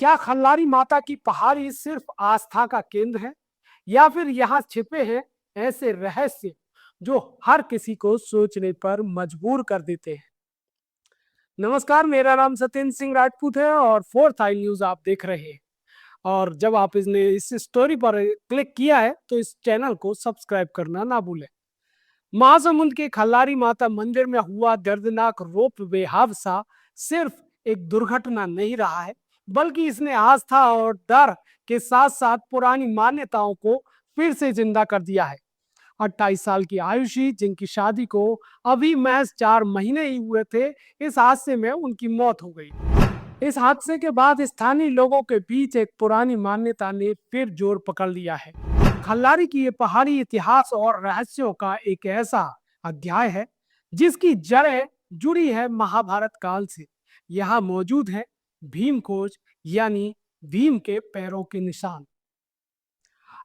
क्या खल्लारी माता की पहाड़ी सिर्फ आस्था का केंद्र है या फिर यहाँ छिपे हैं ऐसे रहस्य जो हर किसी को सोचने पर मजबूर कर देते हैं। नमस्कार, मेरा नाम सत्येंद्र सिंह राजपूत है और फोर्थ आई न्यूज आप देख रहे हैं। और जब आप इसने इस स्टोरी पर क्लिक किया है तो इस चैनल को सब्सक्राइब करना ना भूलें। महासमुंद के खल्लारी माता मंदिर में हुआ दर्दनाक रोप वे हादसा सिर्फ एक दुर्घटना नहीं रहा है, बल्कि इसने आस्था और डर के साथ साथ पुरानी मान्यताओं को फिर से जिंदा कर दिया है। 28 साल की आयुषी, जिनकी शादी को अभी महज 4 महीने ही हुए थे, इस हादसे में उनकी मौत हो गई। इस हादसे के बाद स्थानीय लोगों के बीच एक पुरानी मान्यता ने फिर जोर पकड़ लिया है। खल्लारी की ये पहाड़ी इतिहास और रहस्यों का एक ऐसा अध्याय है जिसकी जड़ें जुड़ी है महाभारत काल से। यहाँ मौजूद है भीम खोज, यानी भीम के पैरों के निशान।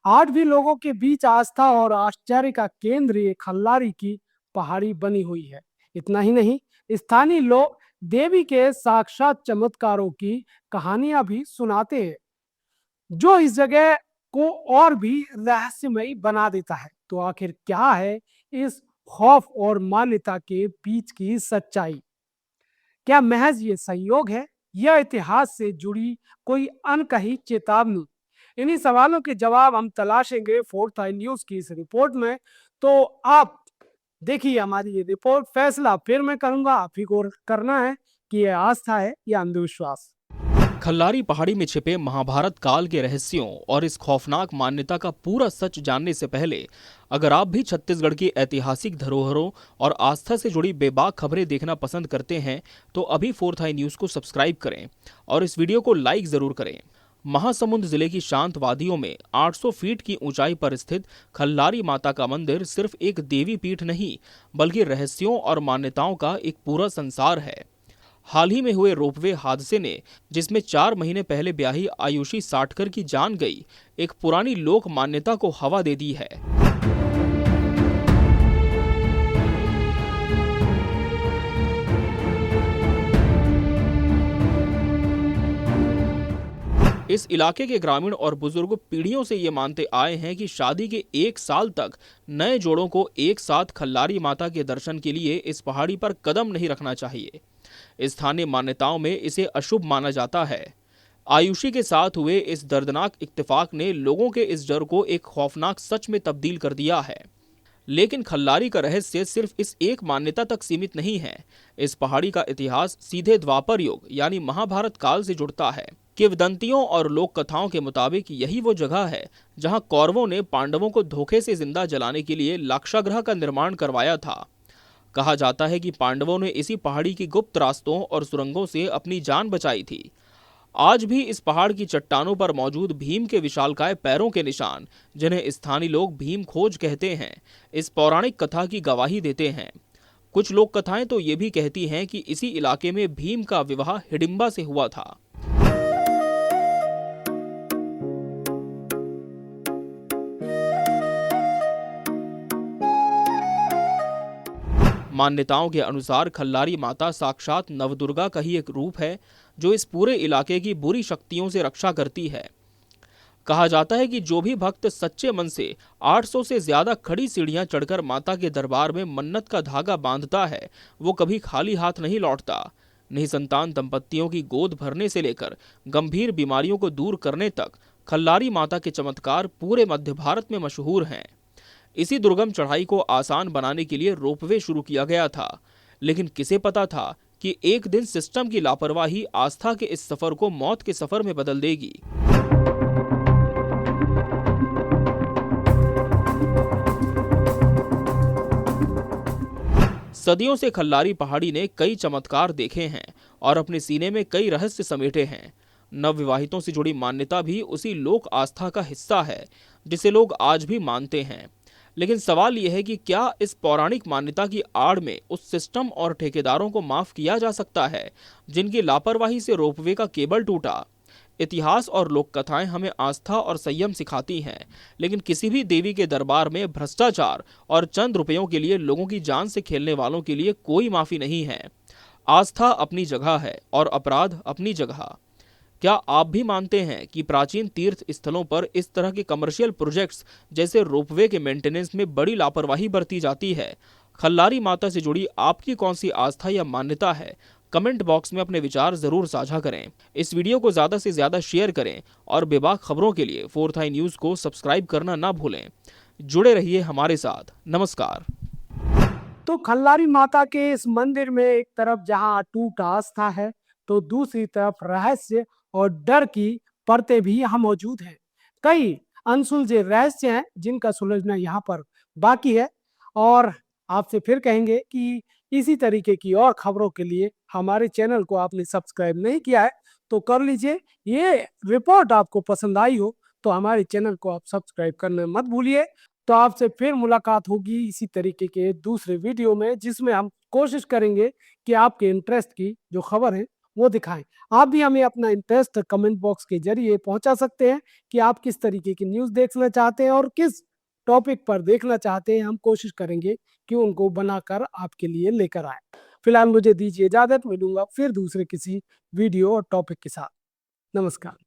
आज भी लोगों के बीच आस्था और आश्चर्य का केंद्र ये खल्लारी की पहाड़ी बनी हुई है। इतना ही नहीं, स्थानीय लोग देवी के साक्षात चमत्कारों की कहानियां भी सुनाते हैं, जो इस जगह को और भी रहस्यमयी बना देता है। तो आखिर क्या है इस खौफ और मान्यता के बीच की सच्चाई? क्या महज ये संयोग है या इतिहास से जुड़ी कोई अनकही चेतावनी? इन्हीं सवालों के जवाब हम तलाशेंगे फोर्थ आई न्यूज की इस रिपोर्ट में। तो आप देखिए हमारी ये रिपोर्ट। फैसला फिर मैं करूंगा, आप ही को करना है कि ये आस्था है या अंधविश्वास। खल्लारी पहाड़ी में छिपे महाभारत काल के रहस्यों और इस खौफनाक मान्यता का पूरा सच जानने से पहले अगर आप भी छत्तीसगढ़ की ऐतिहासिक धरोहरों और आस्था से जुड़ी बेबाक खबरें देखना पसंद करते हैं तो अभी फोर्थ आई न्यूज को सब्सक्राइब करें और इस वीडियो को लाइक जरूर करें। महासमुंद जिले की शांत वादियों में 800 फीट की ऊंचाई पर स्थित खल्लारी माता का मंदिर सिर्फ एक देवी पीठ नहीं, बल्कि रहस्यों और मान्यताओं का एक पूरा संसार है। हाल ही में हुए रोपवे हादसे ने, जिसमें 4 महीने पहले ब्याही आयुषी साटकर की जान गई, एक पुरानी लोक मान्यता को हवा दे दी है। इस इलाके के ग्रामीण और बुजुर्ग पीढ़ियों से ये मानते आए हैं कि शादी के 1 साल तक नए जोड़ों को एक साथ खल्लारी माता के दर्शन के लिए इस पहाड़ी पर कदम नहीं रखना चाहिए। स्थानीय मान्यताओं में इसे अशुभ माना जाता है। आयुषी के साथ हुए इस दर्दनाक इत्तेफाक ने लोगों के इस डर को एक खौफनाक सच में तब्दील कर दिया है। लेकिन खल्लारी का रहस्य सिर्फ इस एक मान्यता तक सीमित नहीं है। इस पहाड़ी का इतिहास सीधे द्वापर युग यानी महाभारत काल से जुड़ता है। किंवदंतियों और लोक कथाओं के मुताबिक यही वो जगह है जहां कौरवों ने पांडवों को धोखे से जिंदा जलाने के लिए लाक्षागृह का निर्माण करवाया था। कहा जाता है कि पांडवों ने इसी पहाड़ी की गुप्त रास्तों और सुरंगों से अपनी जान बचाई थी। आज भी इस पहाड़ की चट्टानों पर मौजूद भीम के विशालकाय पैरों के निशान, जिन्हें स्थानीय लोग भीम खोज कहते हैं, इस पौराणिक कथा की गवाही देते हैं। कुछ लोक कथाएं तो ये भी कहती हैं कि इसी इलाके में भीम का विवाह हिडिंबा से हुआ था। मान्यताओं के अनुसार खल्लारी माता साक्षात नवदुर्गा का ही एक रूप है जो इस पूरे इलाके की बुरी शक्तियों से रक्षा करती है। कहा जाता है कि जो भी भक्त सच्चे मन से 800 से ज्यादा खड़ी सीढ़ियां चढ़कर माता के दरबार में मन्नत का धागा बांधता है, वो कभी खाली हाथ नहीं लौटता। निसंतान दंपत्तियों की गोद भरने से लेकर गंभीर बीमारियों को दूर करने तक खल्लारी माता के चमत्कार पूरे मध्य भारत में मशहूर हैं। इसी दुर्गम चढ़ाई को आसान बनाने के लिए रोपवे शुरू किया गया था, लेकिन किसे पता था कि एक दिन सिस्टम की लापरवाही आस्था के इस सफर को मौत के सफर में बदल देगी। सदियों से खल्लारी पहाड़ी ने कई चमत्कार देखे हैं और अपने सीने में कई रहस्य समेटे हैं। नवविवाहितों से जुड़ी मान्यता भी उसी लोक आस्था का हिस्सा है जिसे लोग आज भी मानते हैं। लेकिन सवाल यह है कि क्या इस पौराणिक मान्यता की आड़ में उस सिस्टम और ठेकेदारों को माफ किया जा सकता है जिनकी लापरवाही से रोपवे का केबल टूटा? इतिहास और लोक कथाएं हमें आस्था और संयम सिखाती हैं, लेकिन किसी भी देवी के दरबार में भ्रष्टाचार और चंद रुपयों के लिए लोगों की जान से खेलने वालों के लिए कोई माफी नहीं है। आस्था अपनी जगह है और अपराध अपनी जगह। क्या आप भी मानते हैं कि प्राचीन तीर्थ स्थलों पर इस तरह के कमर्शियल प्रोजेक्ट्स जैसे रोपवे के मेंटेनेंस में बड़ी लापरवाही बरती जाती है? खल्लारी माता से जुड़ी आपकी कौन सी आस्था या मान्यता है? कमेंट बॉक्स में अपने विचार जरूर साझा करें। इस वीडियो को ज्यादा से ज्यादा शेयर करें और बेबाक खबरों के लिए फोर्थ आई न्यूज को सब्सक्राइब करना ना भूलें। जुड़े रहिए हमारे साथ। नमस्कार। तो खल्लारी माता के इस मंदिर में एक तरफ जहां अटूट आस्था है, तो दूसरी तरफ रहस्य और डर की परतें भी यहाँ मौजूद हैं। कई अनसुलझे रहस्य हैं जिनका सुलझना यहाँ पर बाकी है। और आपसे फिर कहेंगे कि इसी तरीके की और खबरों के लिए हमारे चैनल को आपने सब्सक्राइब नहीं किया है तो कर लीजिए। ये रिपोर्ट आपको पसंद आई हो तो हमारे चैनल को आप सब्सक्राइब करना मत भूलिए। तो आपसे फिर मुलाकात होगी इसी तरीके के दूसरे वीडियो में, जिसमें हम कोशिश करेंगे कि आपके इंटरेस्ट की जो खबर है वो दिखाएं। आप भी हमें अपना इंटरेस्ट कमेंट बॉक्स के जरिए पहुंचा सकते हैं कि आप किस तरीके की न्यूज़ देखना चाहते हैं और किस टॉपिक पर देखना चाहते हैं। हम कोशिश करेंगे कि उनको बनाकर आपके लिए लेकर आए। फिलहाल मुझे दीजिए इजाज़त, मिलूंगा फिर दूसरे किसी वीडियो और टॉपिक के साथ। नमस्कार।